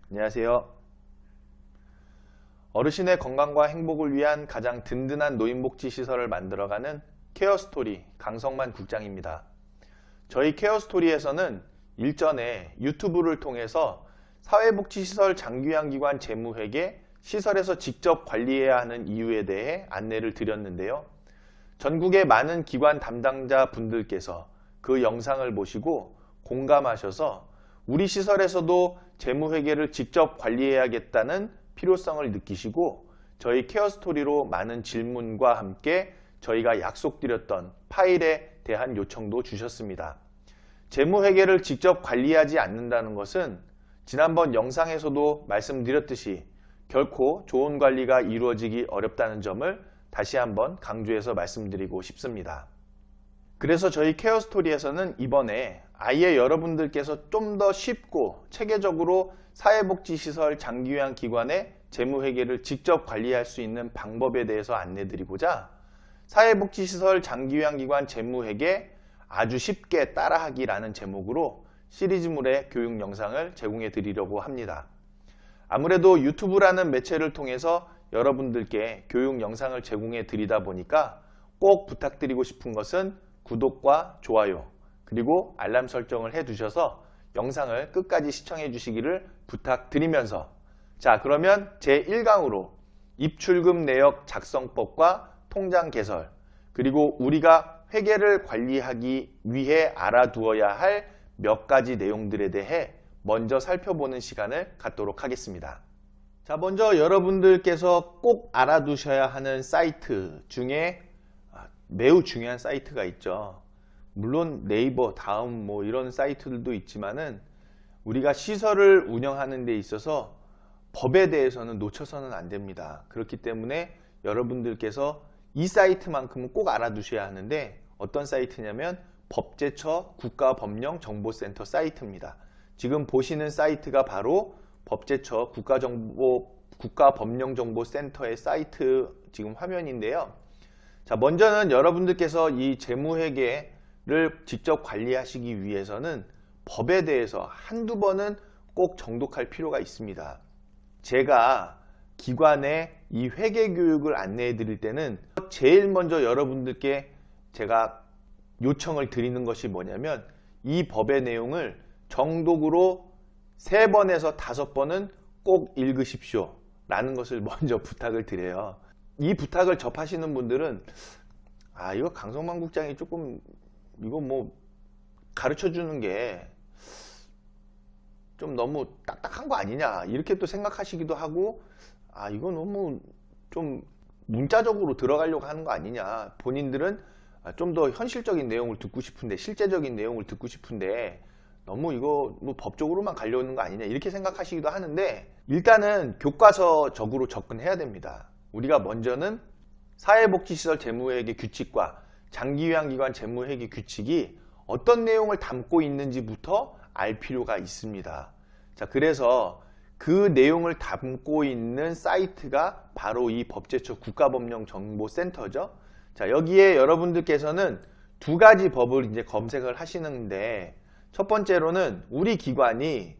안녕하세요. 어르신의 건강과 행복을 위한 가장 든든한 노인복지시설을 만들어가는 케어스토리 강성만 국장입니다. 저희 케어스토리에서는 일전에 유튜브를 통해서 사회복지시설 장기요양기관 재무회계, 시설에서 직접 관리해야 하는 이유에 대해 안내를 드렸는데요. 전국의 많은 기관 담당자 분들께서 그 영상을 보시고 공감하셔서 우리 시설에서도 재무회계를 직접 관리해야겠다는 필요성을 느끼시고 저희 케어스토리로 많은 질문과 함께 저희가 약속드렸던 파일에 대한 요청도 주셨습니다. 재무회계를 직접 관리하지 않는다는 것은 지난번 영상에서도 말씀드렸듯이 결코 좋은 관리가 이루어지기 어렵다는 점을 다시 한번 강조해서 말씀드리고 싶습니다. 그래서 저희 케어스토리에서는 이번에 아예 여러분들께서 좀 더 쉽고 체계적으로 사회복지시설 장기요양기관의 재무회계를 직접 관리할 수 있는 방법에 대해서 안내드리고자 사회복지시설 장기요양기관 재무회계 아주 쉽게 따라하기라는 제목으로 시리즈물의 교육 영상을 제공해 드리려고 합니다. 아무래도 유튜브라는 매체를 통해서 여러분들께 교육 영상을 제공해 드리다 보니까 꼭 부탁드리고 싶은 것은 구독과 좋아요 그리고 알람 설정을 해 두셔서 영상을 끝까지 시청해 주시기를 부탁드리면서 자 그러면 제1강으로 입출금 내역 작성법과 통장 개설 그리고 우리가 회계를 관리하기 위해 알아두어야 할 몇 가지 내용들에 대해 먼저 살펴보는 시간을 갖도록 하겠습니다. 자 먼저 여러분들께서 꼭 알아두셔야 하는 사이트 중에 매우 중요한 사이트가 있죠. 물론 네이버, 다음 뭐 이런 사이트들도 있지만은 우리가 시설을 운영하는 데 있어서 법에 대해서는 놓쳐서는 안 됩니다. 그렇기 때문에 여러분들께서 이 사이트만큼은 꼭 알아두셔야 하는데 어떤 사이트냐면 법제처 국가법령정보센터 사이트입니다. 지금 보시는 사이트가 바로 법제처 국가법령정보센터의 사이트 지금 화면인데요. 자, 먼저는 여러분들께서 이 재무회계를 직접 관리하시기 위해서는 법에 대해서 한두 번은 꼭 정독할 필요가 있습니다. 제가 기관에 이 회계 교육을 안내해 드릴 때는 제일 먼저 여러분들께 제가 요청을 드리는 것이 뭐냐면 이 법의 내용을 정독으로 3번에서 5번은 꼭 읽으십시오 라는 것을 먼저 부탁을 드려요. 이 부탁을 접하시는 분들은 이거 강성만 국장이 조금 이거 뭐 가르쳐 주는 게 좀 너무 딱딱한 거 아니냐 이렇게 또 생각하시기도 하고 이거 너무 좀 문자적으로 들어가려고 하는 거 아니냐 본인들은 좀 더 현실적인 내용을 듣고 싶은데 실제적인 내용을 듣고 싶은데 너무 이거 뭐 법적으로만 가려는 거 아니냐 이렇게 생각하시기도 하는데 일단은 교과서적으로 접근해야 됩니다. 우리가 먼저는 사회복지시설 재무회계 규칙과 장기요양기관 재무회계 규칙이 어떤 내용을 담고 있는지부터 알 필요가 있습니다. 자, 그래서 그 내용을 담고 있는 사이트가 바로 이 법제처 국가법령정보센터죠. 자, 여기에 여러분들께서는 두 가지 법을 이제 검색을 하시는데 첫 번째로는 우리 기관이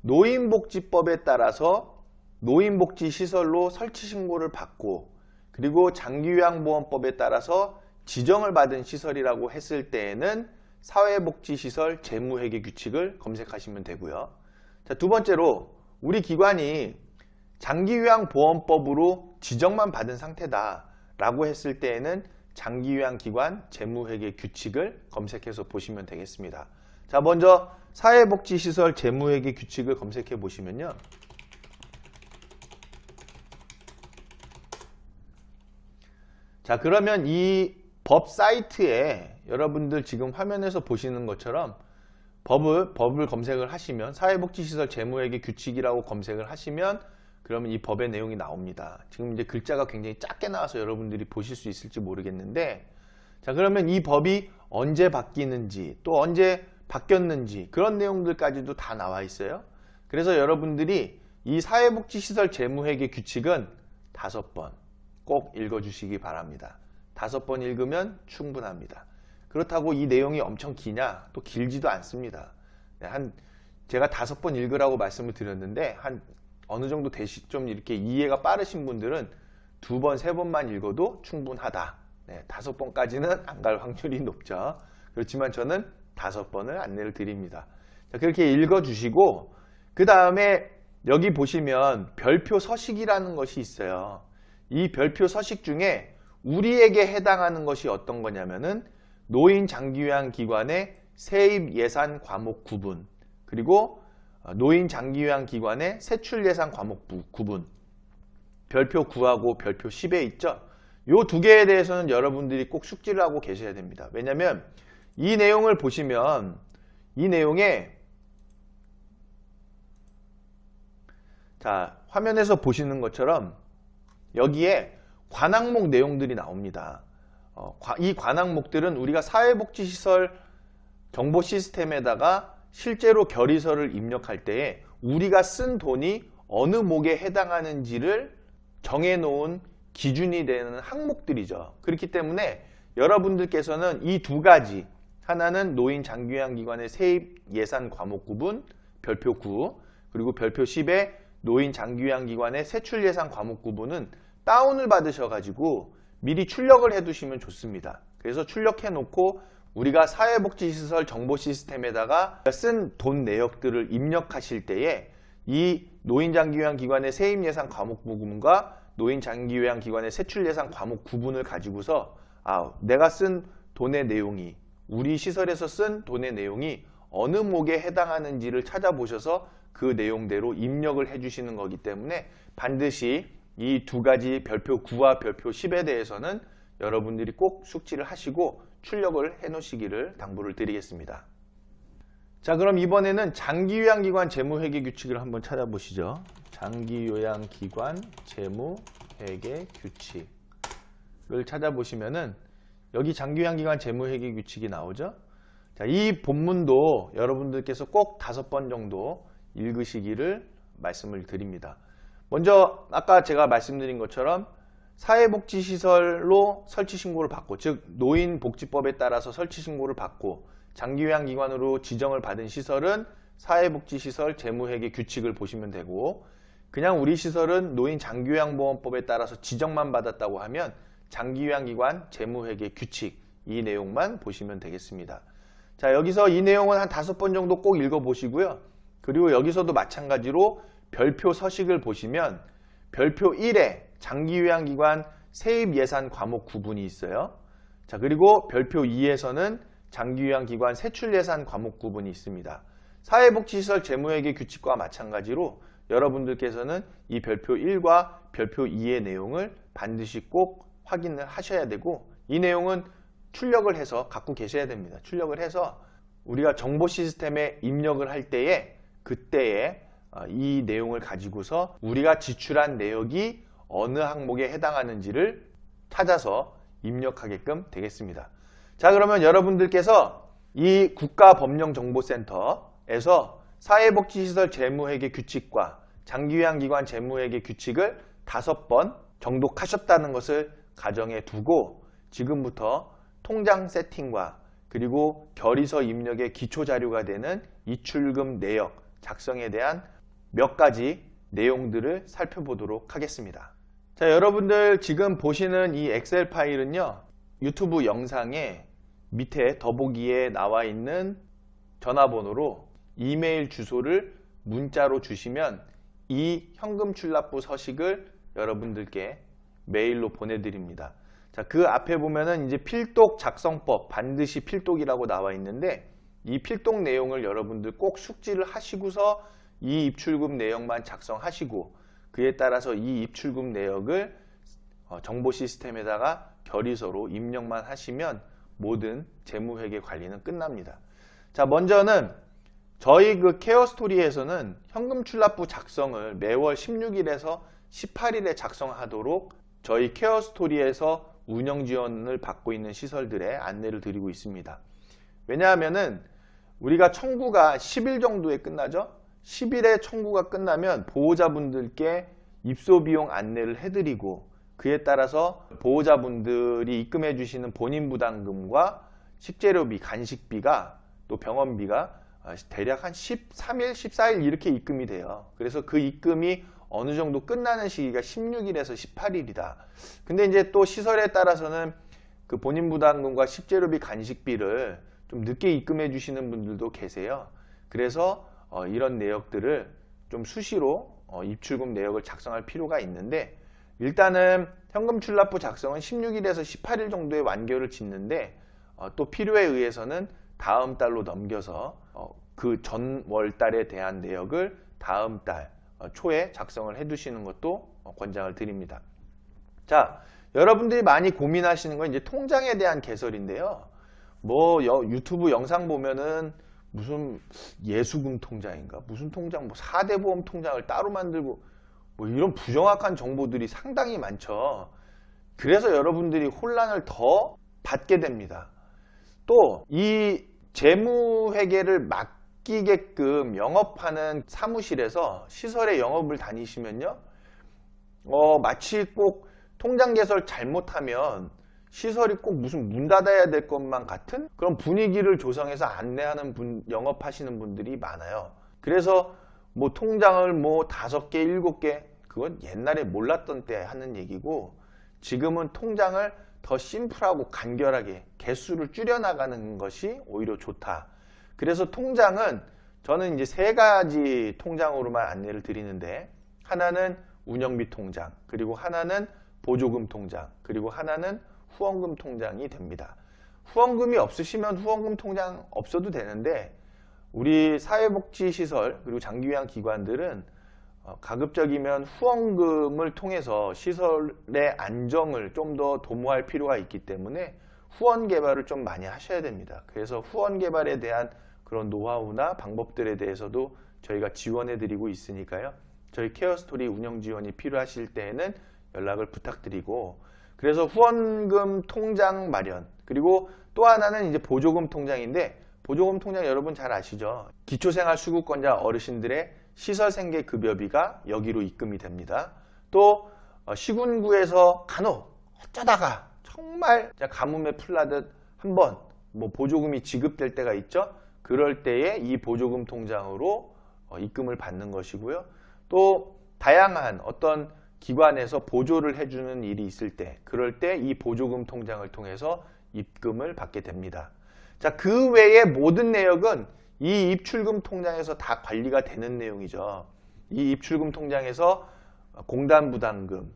노인복지법에 따라서 노인복지시설로 설치신고를 받고 그리고 장기요양보험법에 따라서 지정을 받은 시설이라고 했을 때에는 사회복지시설 재무회계 규칙을 검색하시면 되고요. 자, 두 번째로 우리 기관이 장기요양보험법으로 지정만 받은 상태다 라고 했을 때에는 장기요양기관 재무회계 규칙을 검색해서 보시면 되겠습니다. 자, 먼저 사회복지시설 재무회계 규칙을 검색해 보시면요. 자, 그러면 이 법 사이트에 여러분들 지금 화면에서 보시는 것처럼 법을 검색을 하시면 사회복지시설 재무회계 규칙이라고 검색을 하시면 그러면 이 법의 내용이 나옵니다. 지금 이제 글자가 굉장히 작게 나와서 여러분들이 보실 수 있을지 모르겠는데 자, 그러면 이 법이 언제 바뀌는지 또 언제 바뀌었는지 그런 내용들까지도 다 나와 있어요. 그래서 여러분들이 이 사회복지시설 재무회계 규칙은 5번 꼭 읽어주시기 바랍니다. 5번 읽으면 충분합니다. 그렇다고 이 내용이 엄청 기냐? 또 길지도 않습니다. 제가 5번 읽으라고 말씀을 드렸는데 한 어느 정도 좀 이렇게 이해가 빠르신 분들은 2번, 3번만 읽어도 충분하다. 네, 5번까지는 안 갈 확률이 높죠. 그렇지만 저는 5번을 안내를 드립니다. 자, 그렇게 읽어주시고 그 다음에 여기 보시면 별표 서식이라는 것이 있어요. 이 별표 서식 중에 우리에게 해당하는 것이 어떤 거냐면은 노인 장기요양기관의 세입 예산 과목 구분, 그리고 노인 장기요양기관의 세출 예산 과목 구분, 별표 9하고 별표 10에 있죠. 요 두 개에 대해서는 여러분들이 꼭 숙지를 하고 계셔야 됩니다. 왜냐하면 이 내용을 보시면 이 내용에 자, 화면에서 보시는 것처럼 여기에 관항목 내용들이 나옵니다. 이 관항목들은 우리가 사회복지시설 정보 시스템에다가 실제로 결의서를 입력할 때에 우리가 쓴 돈이 어느 목에 해당하는지를 정해놓은 기준이 되는 항목들이죠. 그렇기 때문에 여러분들께서는 이 두 가지, 하나는 노인 장기요양기관의 세입 예산 과목 구분 별표 9, 그리고 별표 10에 노인 장기요양기관의 세출 예산 과목 구분은 다운을 받으셔가지고 미리 출력을 해두시면 좋습니다. 그래서 출력해 놓고 우리가 사회복지시설 정보 시스템에다가 쓴 돈 내역들을 입력하실 때에 이 노인장기요양기관의 세입예산 과목 구분과 노인장기요양기관의 세출예산 과목 구분을 가지고서 내가 쓴 돈의 내용이, 우리 시설에서 쓴 돈의 내용이 어느 목에 해당하는지를 찾아보셔서 그 내용대로 입력을 해주시는 거기 때문에 반드시 이 두 가지 별표 9와 별표 10에 대해서는 여러분들이 꼭 숙지를 하시고 출력을 해 놓으시기를 당부를 드리겠습니다. 자, 그럼 이번에는 장기요양기관 재무회계 규칙을 한번 찾아보시죠. 장기요양기관 재무회계 규칙을 찾아보시면은 여기 장기요양기관 재무회계 규칙이 나오죠. 자, 이 본문도 여러분들께서 꼭 5번 정도 읽으시기를 말씀을 드립니다. 먼저 아까 제가 말씀드린 것처럼 사회복지시설로 설치신고를 받고, 즉 노인복지법에 따라서 설치신고를 받고 장기요양기관으로 지정을 받은 시설은 사회복지시설 재무회계 규칙을 보시면 되고, 그냥 우리 시설은 노인장기요양보험법에 따라서 지정만 받았다고 하면 장기요양기관 재무회계 규칙, 이 내용만 보시면 되겠습니다. 자, 여기서 이 내용은 한 5번 정도 꼭 읽어보시고요. 그리고 여기서도 마찬가지로 별표 서식을 보시면 별표 1에 장기요양기관 세입예산 과목 구분이 있어요. 자, 그리고 별표 2에서는 장기요양기관 세출예산 과목 구분이 있습니다. 사회복지시설 재무회계 규칙과 마찬가지로 여러분들께서는 이 별표 1과 별표 2의 내용을 반드시 꼭 확인을 하셔야 되고, 이 내용은 출력을 해서 갖고 계셔야 됩니다. 출력을 해서 우리가 정보 시스템에 입력을 할 때에 그때에 이 내용을 가지고서 우리가 지출한 내역이 어느 항목에 해당하는지를 찾아서 입력하게끔 되겠습니다. 자, 그러면 여러분들께서 이 국가법령정보센터에서 사회복지시설 재무회계 규칙과 장기요양기관 재무회계 규칙을 5번 정독하셨다는 것을 가정해 두고 지금부터 통장 세팅과 그리고 결의서 입력의 기초자료가 되는 입출금 내역 작성에 대한 몇 가지 내용들을 살펴보도록 하겠습니다. 자, 여러분들 지금 보시는 이 엑셀 파일은요, 유튜브 영상에 밑에 더보기에 나와 있는 전화번호로 이메일 주소를 문자로 주시면 이 현금 출납부 서식을 여러분들께 메일로 보내드립니다. 자, 그 앞에 보면은 이제 필독 작성법, 반드시 필독이라고 나와 있는데 이 필독 내용을 여러분들 꼭 숙지를 하시고서 이 입출금 내역만 작성하시고 그에 따라서 이 입출금 내역을 정보 시스템에다가 결의서로 입력만 하시면 모든 재무회계 관리는 끝납니다. 자, 먼저는 저희 그 케어스토리에서는 현금 출납부 작성을 매월 16일에서 18일에 작성하도록 저희 케어스토리에서 운영 지원을 받고 있는 시설들의 안내를 드리고 있습니다. 왜냐하면은 우리가 청구가 10일 정도에 끝나죠. 10일에 청구가 끝나면 보호자분들께 입소비용 안내를 해드리고 그에 따라서 보호자분들이 입금해 주시는 본인 부담금과 식재료비, 간식비가 또 병원비가 대략 한 13일, 14일 이렇게 입금이 돼요. 그래서 그 입금이 어느 정도 끝나는 시기가 16일에서 18일이다. 근데 이제 또 시설에 따라서는 그 본인 부담금과 식재료비 간식비를 좀 늦게 입금해 주시는 분들도 계세요. 그래서 이런 내역들을 좀 수시로 입출금 내역을 작성할 필요가 있는데, 일단은 현금 출납부 작성은 16일에서 18일 정도에 완결을 짓는데, 또 필요에 의해서는 다음 달로 넘겨서 그 전월 달에 대한 내역을 다음 달 초에 작성을 해 두시는 것도 권장을 드립니다. 자, 여러분들이 많이 고민하시는 건 이제 통장에 대한 개설인데요. 뭐 유튜브 영상 보면은 무슨 예수금 통장인가, 무슨 통장, 뭐 4대 보험 통장을 따로 만들고, 뭐 이런 부정확한 정보들이 상당히 많죠. 그래서 여러분들이 혼란을 더 받게 됩니다. 또 이 재무회계를 맡기게끔 영업하는 사무실에서 시설에 영업을 다니시면요, 마치 꼭 통장 개설 잘못하면 시설이 꼭 무슨 문 닫아야 될 것만 같은 그런 분위기를 조성해서 안내하는 영업하시는 분들이 많아요. 그래서 뭐 통장을 뭐 5개, 7개, 그건 옛날에 몰랐던 때 하는 얘기고, 지금은 통장을 더 심플하고 간결하게 개수를 줄여나가는 것이 오히려 좋다. 그래서 통장은 저는 이제 3가지 통장으로만 안내를 드리는데, 하나는 운영비 통장, 그리고 하나는 보조금 통장, 그리고 하나는 후원금 통장이 됩니다. 후원금이 없으시면 후원금 통장 없어도 되는데, 우리 사회복지시설 그리고 장기요양 기관들은 가급적이면 후원금을 통해서 시설의 안정을 좀 더 도모할 필요가 있기 때문에 후원 개발을 좀 많이 하셔야 됩니다. 그래서 후원 개발에 대한 그런 노하우나 방법들에 대해서도 저희가 지원해 드리고 있으니까요. 저희 케어스토리 운영 지원이 필요하실 때에는 연락을 부탁드리고, 그래서 후원금 통장 마련, 그리고 또 하나는 이제 보조금 통장인데, 보조금 통장 여러분 잘 아시죠? 기초생활수급권자 어르신들의 시설생계 급여비가 여기로 입금이 됩니다. 또 시군구에서 간혹 어쩌다가 정말 가뭄에 풀나듯 한번 뭐 보조금이 지급될 때가 있죠. 그럴 때에 이 보조금 통장으로 입금을 받는 것이고요. 또 다양한 어떤 기관에서 보조를 해주는 일이 있을 때, 그럴 때 이 보조금 통장을 통해서 입금을 받게 됩니다. 자, 그 외의 모든 내역은 이 입출금 통장에서 다 관리가 되는 내용이죠. 이 입출금 통장에서 공단 부담금,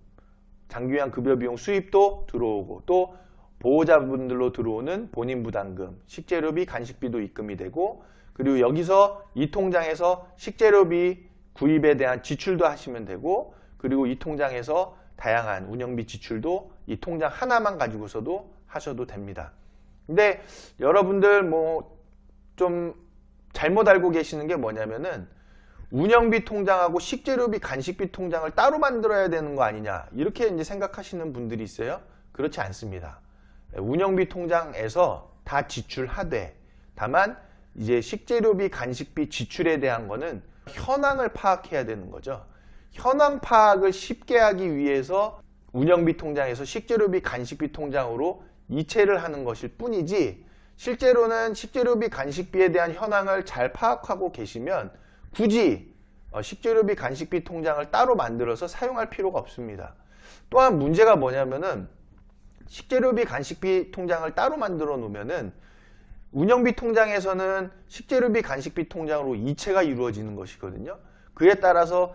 장기요양 급여비용 수입도 들어오고, 또 보호자분들로 들어오는 본인 부담금, 식재료비, 간식비도 입금이 되고, 그리고 여기서 이 통장에서 식재료비 구입에 대한 지출도 하시면 되고, 그리고 이 통장에서 다양한 운영비 지출도 이 통장 하나만 가지고서도 하셔도 됩니다. 근데 여러분들 뭐 좀 잘못 알고 계시는 게 뭐냐면은, 운영비 통장하고 식재료비, 간식비 통장을 따로 만들어야 되는 거 아니냐, 이렇게 이제 생각하시는 분들이 있어요. 그렇지 않습니다. 운영비 통장에서 다 지출하되, 다만 이제 식재료비, 간식비 지출에 대한 거는 현황을 파악해야 되는 거죠. 현황 파악을 쉽게 하기 위해서 운영비 통장에서 식재료비, 간식비 통장으로 이체를 하는 것일 뿐이지, 실제로는 식재료비, 간식비에 대한 현황을 잘 파악하고 계시면 굳이 식재료비, 간식비 통장을 따로 만들어서 사용할 필요가 없습니다. 또한 문제가 뭐냐면은, 식재료비, 간식비 통장을 따로 만들어 놓으면은 운영비 통장에서는 식재료비, 간식비 통장으로 이체가 이루어지는 것이거든요. 그에 따라서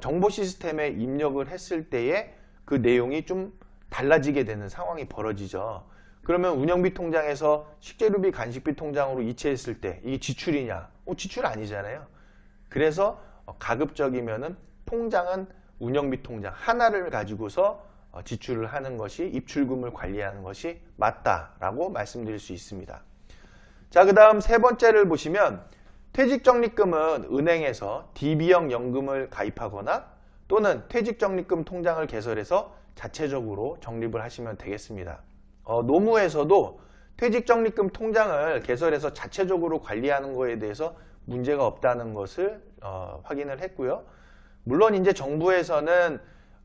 정보 시스템에 입력을 했을 때에 그 내용이 좀 달라지게 되는 상황이 벌어지죠. 그러면 운영비 통장에서 식재료비, 간식비 통장으로 이체했을 때 이게 지출이냐? 지출 아니잖아요. 그래서 가급적이면은 통장은 운영비 통장 하나를 가지고서 지출을 하는 것이, 입출금을 관리하는 것이 맞다라고 말씀드릴 수 있습니다. 자, 그 다음 3번째를 보시면, 퇴직적립금은 은행에서 DB형 연금을 가입하거나 또는 퇴직적립금 통장을 개설해서 자체적으로 적립을 하시면 되겠습니다. 노무에서도 퇴직적립금 통장을 개설해서 자체적으로 관리하는 것에 대해서 문제가 없다는 것을 확인을 했고요. 물론 이제 정부에서는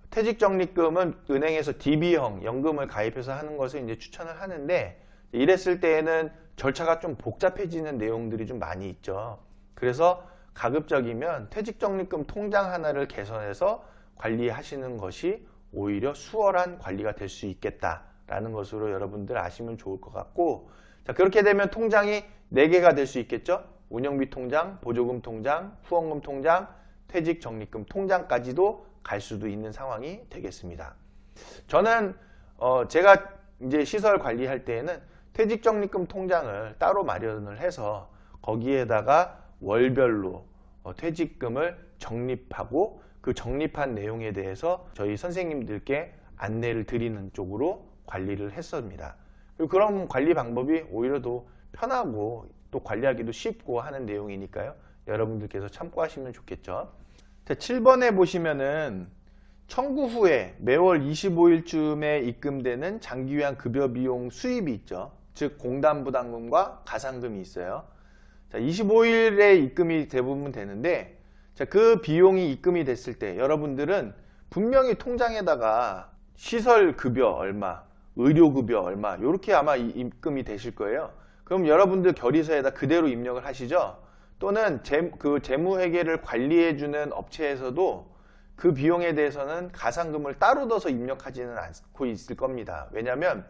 퇴직적립금은 은행에서 DB형 연금을 가입해서 하는 것을 이제 추천을 하는데, 이랬을 때에는 절차가 좀 복잡해지는 내용들이 좀 많이 있죠. 그래서 가급적이면 퇴직적립금 통장 하나를 개선해서 관리하시는 것이 오히려 수월한 관리가 될 수 있겠다라는 것으로 여러분들 아시면 좋을 것 같고, 자, 그렇게 되면 통장이 4개가 될 수 있겠죠. 운영비 통장, 보조금 통장, 후원금 통장, 퇴직적립금 통장까지도 갈 수도 있는 상황이 되겠습니다. 저는 제가 이제 시설 관리할 때에는 퇴직적립금 통장을 따로 마련을 해서 거기에다가 월별로 퇴직금을 적립하고 그 적립한 내용에 대해서 저희 선생님들께 안내를 드리는 쪽으로 관리를 했습니다. 그리고 그런 관리 방법이 오히려 더 편하고 또 관리하기도 쉽고 하는 내용이니까요. 여러분들께서 참고하시면 좋겠죠. 자, 7번에 보시면은 청구 후에 매월 25일쯤에 입금되는 장기요양 급여비용 수입이 있죠. 즉 공단부담금과 가산금이 있어요. 자, 25일에 입금이 대부분 되는데, 자, 그 비용이 입금이 됐을 때 여러분들은 분명히 통장에다가 시설급여 얼마, 의료급여 얼마 이렇게 아마 입금이 되실 거예요. 그럼 여러분들 결의서에다 그대로 입력을 하시죠. 또는 그 재무회계를 관리해주는 업체에서도 그 비용에 대해서는 가산금을 따로 둬서 입력하지는 않고 있을 겁니다. 왜냐하면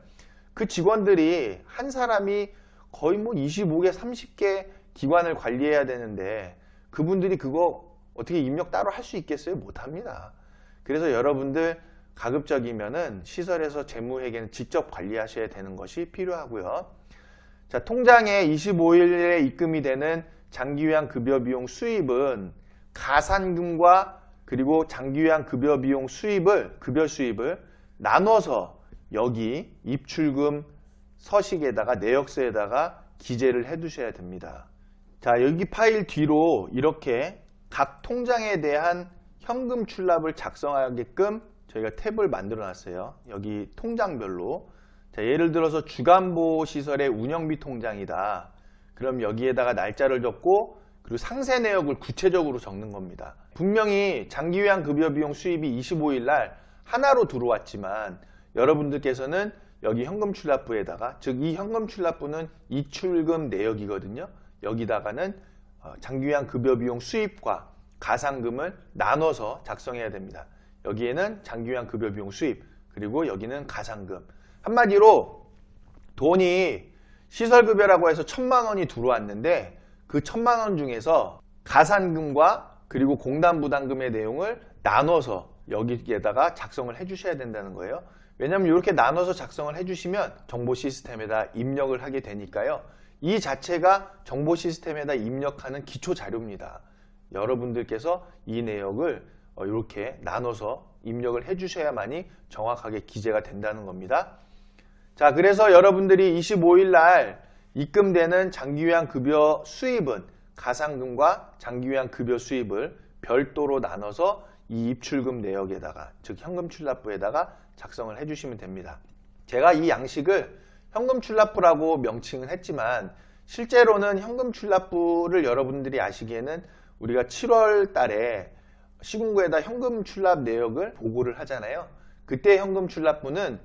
그 직원들이 한 사람이 거의 뭐 25개, 30개 기관을 관리해야 되는데 그분들이 그거 어떻게 입력 따로 할 수 있겠어요? 못합니다. 그래서 여러분들 가급적이면은 시설에서 재무회계는 직접 관리하셔야 되는 것이 필요하고요. 자, 통장에 25일에 입금이 되는 장기요양 급여비용 수입은 가산금과 그리고 장기요양 급여 수입을 나눠서 여기 입출금 서식에다가 내역서에다가 기재를 해 두셔야 됩니다. 자, 여기 파일 뒤로 이렇게 각 통장에 대한 현금 출납을 작성하게끔 저희가 탭을 만들어 놨어요. 여기 통장별로. 자, 예를 들어서 주간보호시설의 운영비 통장이다. 그럼 여기에다가 날짜를 적고 그리고 상세 내역을 구체적으로 적는 겁니다. 분명히 장기요양 급여비용 수입이 25일 날 하나로 들어왔지만 여러분들께서는 여기 현금출납부에다가, 즉 이 현금출납부는 이출금 내역이거든요. 여기다가는 장기요양 급여비용 수입과 가산금을 나눠서 작성해야 됩니다. 여기에는 장기요양 급여비용 수입, 그리고 여기는 가산금. 한마디로 돈이 시설급여라고 해서 1,000만 원이 들어왔는데 그 1,000만 원 중에서 가산금과 그리고 공단부담금의 내용을 나눠서 여기에다가 작성을 해주셔야 된다는 거예요. 왜냐하면 이렇게 나눠서 작성을 해주시면 정보 시스템에다 입력을 하게 되니까요. 이 자체가 정보 시스템에다 입력하는 기초 자료입니다. 여러분들께서 이 내역을 이렇게 나눠서 입력을 해주셔야만이 정확하게 기재가 된다는 겁니다. 자, 그래서 여러분들이 25일 날 입금되는 장기요양 급여 수입은 가산금과 장기요양 급여 수입을 별도로 나눠서 이 입출금 내역에다가, 즉 현금출납부에다가 작성을 해주시면 됩니다. 제가 이 양식을 현금출납부라고 명칭은 했지만 실제로는 현금출납부를 여러분들이 아시기에는 우리가 7월 달에 시군구에다 현금출납 내역을 보고를 하잖아요. 그때 현금출납부는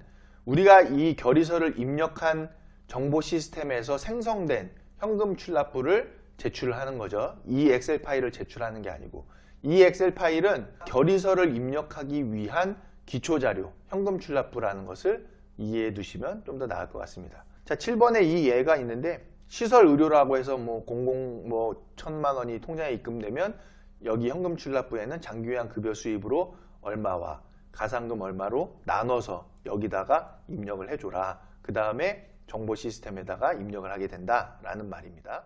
우리가 이 결의서를 입력한 정보 시스템에서 생성된 현금출납부를 제출을 하는 거죠. 이 엑셀 파일을 제출하는 게 아니고, 이 엑셀 파일은 결의서를 입력하기 위한 기초자료, 현금출납부라는 것을 이해해 두시면 좀 더 나을 것 같습니다. 자, 7번에 이 예가 있는데 시설 의료라고 해서 뭐 1,000만 원이 통장에 입금되면 여기 현금출납부에는 장기요양 급여 수입으로 얼마와 가산금 얼마로 나눠서 여기다가 입력을 해줘라. 그 다음에 정보 시스템에다가 입력을 하게 된다라는 말입니다.